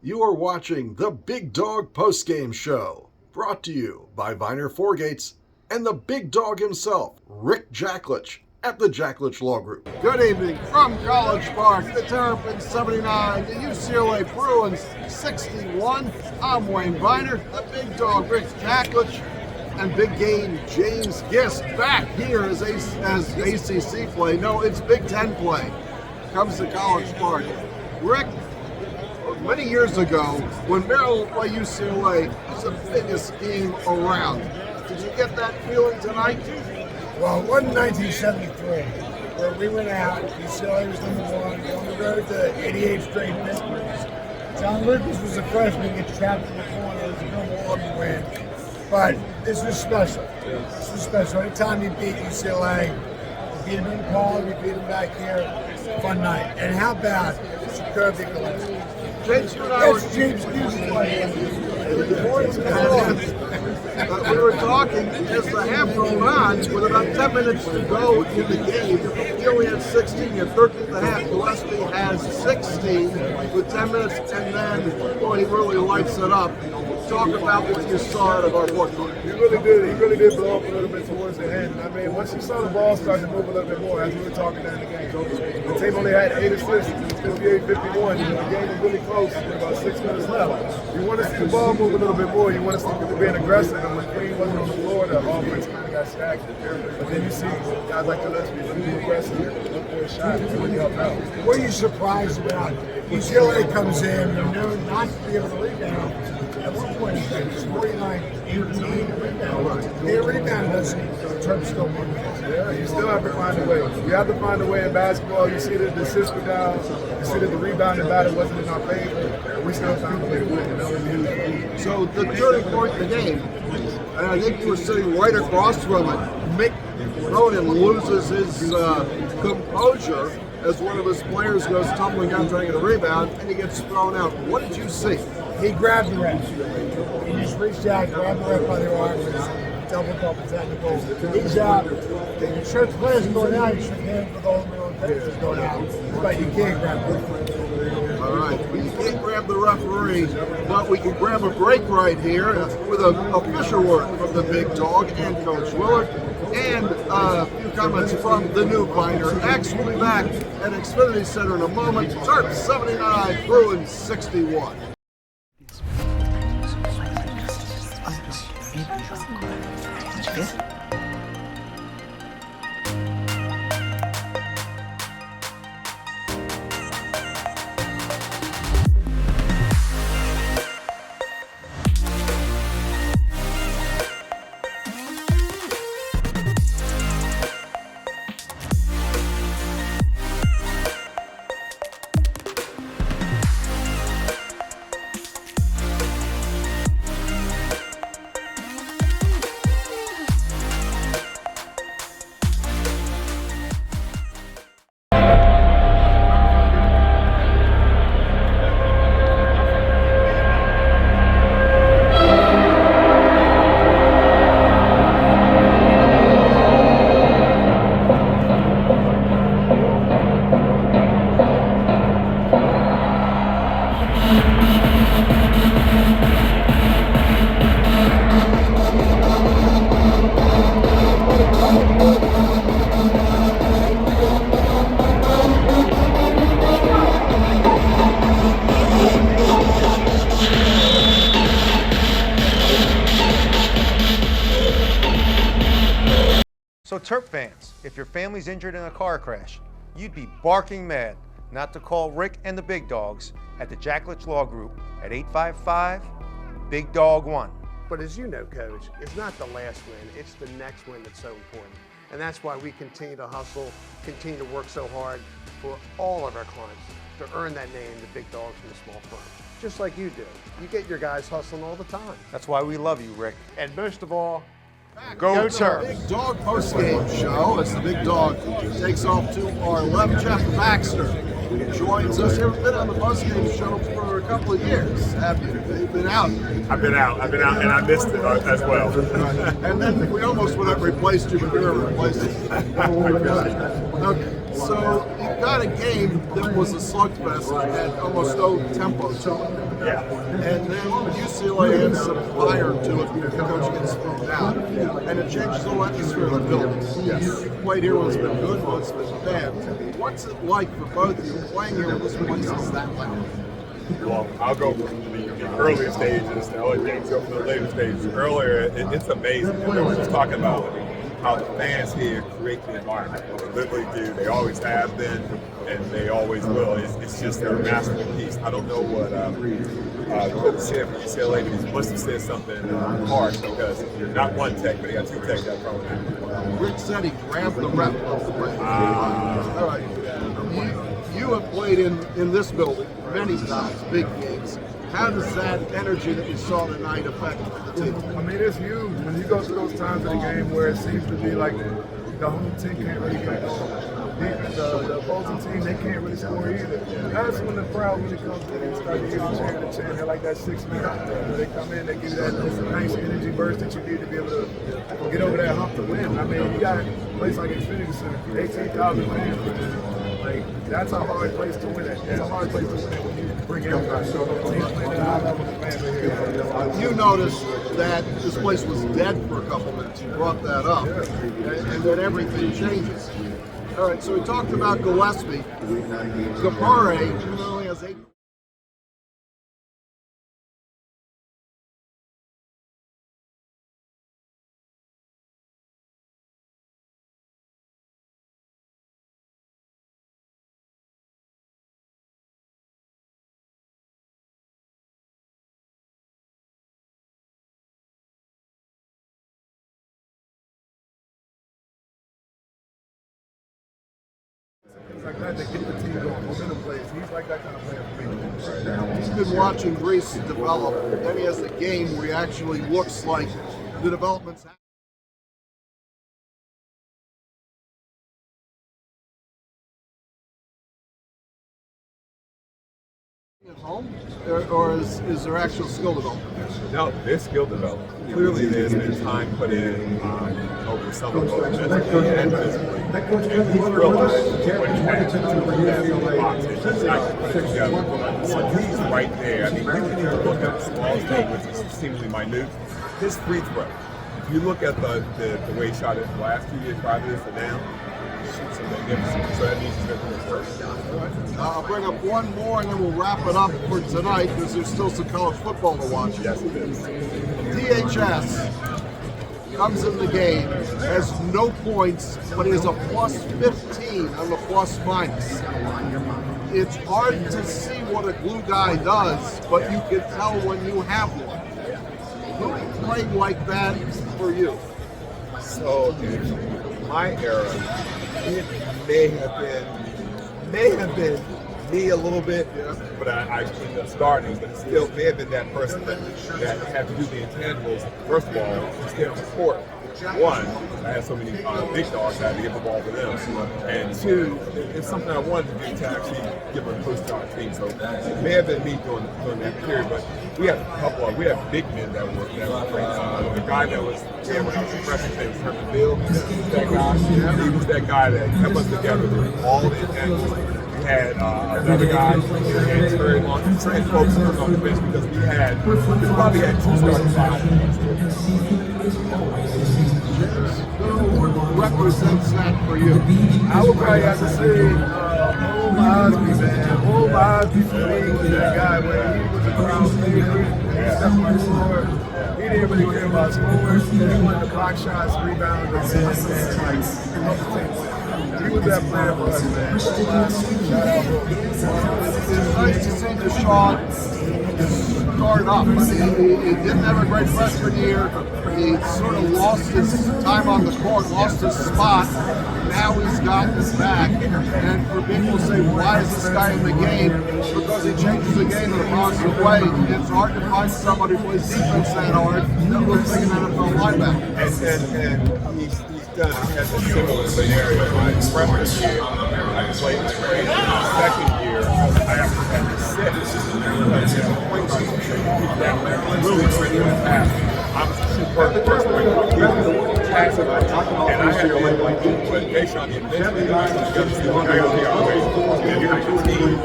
You are watching the Big Dog Postgame Show, brought to you by Viener Foregates and the Big Dog himself, Rick Jaklitsch, at the Jaklitsch Law Group. Good evening from College Park, the Terp in 79, the UCLA Bruins 61. I'm Wayne Viener, the Big Dog, Rick Jaklitsch, and Big Game James Gist back here as ACC play. No, it's Big Ten play. Comes to College Park. Rick, many years ago, when Maryland played UCLA, it was the biggest game around. Did you get that feeling tonight? Well, it wasn't 1973, where we went out, UCLA was number one, on the road to 88 straight victories. John Lucas was a freshman, gets trapped in the corner, it was a no Auburn win. But this was special. This was special. Anytime you beat UCLA, you beat them in college, you beat them back here, fun night. And how about Terp James, you and I were we were talking as the half rolled on, with about 10 minutes to go in the game. He only had 16, he had 13 and a half. Gillespie has 16 with 10 minutes, and then, boy, he really lights it up. Talk about what you saw out of our fourth quarter. He really did blow up a little bit towards the end. I mean, once you saw the ball start to move a little bit more, as we were talking during the game, the team only had 8 assists, it was 58-51. The game was really close with about 6 minutes left. You want to see the ball move a little bit more, you want to see people being aggressive, and when Green wasn't on the floor, the offense kind of got stagnant. But then you see guys like Gillespie really aggressive, look for a shot, and really help out. What are you surprised about? UCLA comes in, they're known not to be able to rebound. At one point, it's 49-18 rebound. They rebound doesn't, Terp still won. Yeah, you still have to find a way. You have to find a way in basketball. You see that the assists were down. You see that the rebounding battle wasn't in our favor. But we still found a way to win, and that was huge. So the turning point in the game, and I think you were sitting right across from it, Mick Cronin loses his composure as one of his players goes tumbling down trying to get a rebound, and he gets thrown out. What did you see? He grabbed the ref. He just reached out, grabbed the ref by the arm, and double technical. He's out. The church players going out, you should hand for those middle players going out. But you can't grab the referee. All right, we can't grab the referee, but we can grab a break right here with an official word from the Big Dog and Coach Willard, and a few comments from the new Viener X. We'll be back at Xfinity Center in a moment. Terps 79, Bruins 61. So Terp fans, if your family's injured in a car crash, you'd be barking mad not to call Rick and the Big Dogs at the Jaklitsch Law Group at 855-BIG-DOG-1. But as you know, Coach, it's not the last win, it's the next win that's so important. And that's why we continue to hustle, continue to work so hard for all of our clients to earn that name, the Big Dogs from the small firm. Just like you do. You get your guys hustling all the time. That's why we love you, Rick. And most of all, Go Terps. Big Dog postgame show as the Big Dog takes off to our left. Jeff Baxter joins us. You've been on the postgame show for a couple of years, have you? You've been out. I've been out, and I missed it as well. And then we almost would have replaced you, but we were replaced. Okay, so you got a game that was a slugfest and had almost no tempo to it. Yeah. And then UCLA adds some fire to it because the coach gets thrown out. And it changes the whole atmosphere of the building. Yes. You've played here when it's been good, when it's been bad. What's it like for both of you playing here in this place is that loud? Well, I'll go from the earlier stages to other games, go from the later stages. Earlier, it's amazing. We were just talking about how the fans here create the environment. They literally do. They always have been, and they always will. It's just their masterpiece. I don't know what Coach said from UCLA, but he must have said something harsh because not one tech, but he got two techs that thrown out. Rick said he grabbed the rep of the play. All right. You have played in this building many times, big games. How does that energy that you saw tonight affect the team? I mean, it's huge when you go through those times in the game where it seems to be like the home team can't really get the opposing team, they can't really score either. That's when the crowd really comes in and start to hear the chant. They're like that 6 minutes. They come in, they give you that nice energy burst that you need to be able to get over that hump to win. I mean, you got a place like Infinity Center, 18,000 fans. Like, that's a hard place to win it. It's a hard place to win it when you bring everybody. So teams playing at a high level, the fans are here. You noticed that this place was dead for a couple minutes. You brought that up. And then everything changes. All right, so we talked about Gillespie. Gapare, even though he only has 8. Like that to get the team going. Momentum plays. He's like that kind of player for me. He's been watching Greece develop. Then he has a game where he actually looks like the development's happening. At home, or is there actual skill development? No, there's skill development. Clearly, there's been time put in over the summer, both mentally and physically. And he's realized when he had to do that box, it's just not put it together. So he's right there. I mean, you can even look at the small thing, which is seemingly minute. His free throw. If you look at the way he shot it the last 2 years prior to this to now, shoots are magnificent. So that means he's going to finish first. I'll bring up one more and then we'll wrap it up for tonight because there's still some college football to watch. Yes, it is. DHS comes in the game, has no points, but is a plus 15 on the plus minus. It's hard to see what a glue guy does, but you can tell when you have one. Who played like that for you? So in my era, it may have been me a little bit, but I ended up starting. But it still may have been that person that had to do the intangibles. First of all, to stay on the court. One, I had so many big dogs, I had to give the ball to them. And two, it's something I wanted to do to actually give a push to our team. So it may have been me during that period, but we had big men that were great. The guy that was there when I was a freshman named Terp that guy. He was that guy that kept us together with all the intangibles. We had another guy who had very long trained folks on the bench because we probably had 2 starting five. Who represents that for you? I would probably have to say Old Osby, man. Old Osby for me was that guy where he was a crowd favorite. He stepped on the floor. He didn't really care about scores. He wanted to block shots, rebound, and help the team win. He was that player for us, man. It's nice to see Deshaun start up. I mean, he didn't have a great freshman year. He sort of lost his time on the court, lost his spot. Now he's gotten his back. And for people to say, why is this guy in the game? Because he changes the game in a positive way. It's hard to find somebody who plays defense that hard that looks like an NFL linebacker. And he's done has a similar scenario. My freshman year, I played great. My second year, I actually had to sit because the point that really triggered the pass. I'm a super first point pass and I had to like but based on the invention, I got to be our way. And you're the team.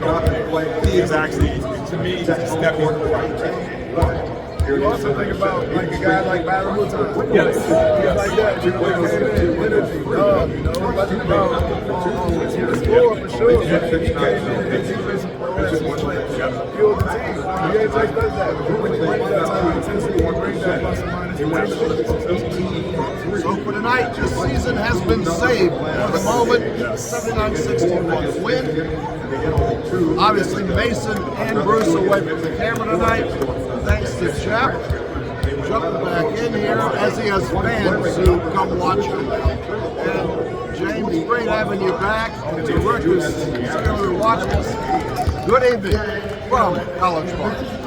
he is actually, to me, he's a step in the right direction. You also think about like a guy like Balamuta. Yes. He's like that. You know, he came in, energy, love, you know, nothing about the score for sure. He came in and he was fueled the team. He ain't just does that. He brings that type of intensity, he brings that plus and minus. So for tonight, the season has been saved for the moment. 79-61 win. Obviously, Mason and Bruce away from the camera tonight. Thanks to Jeff. Jumping back in here as he has fans who come watch him. And James, great having you back. And to Rick, who's still watching us. Good evening from College Park.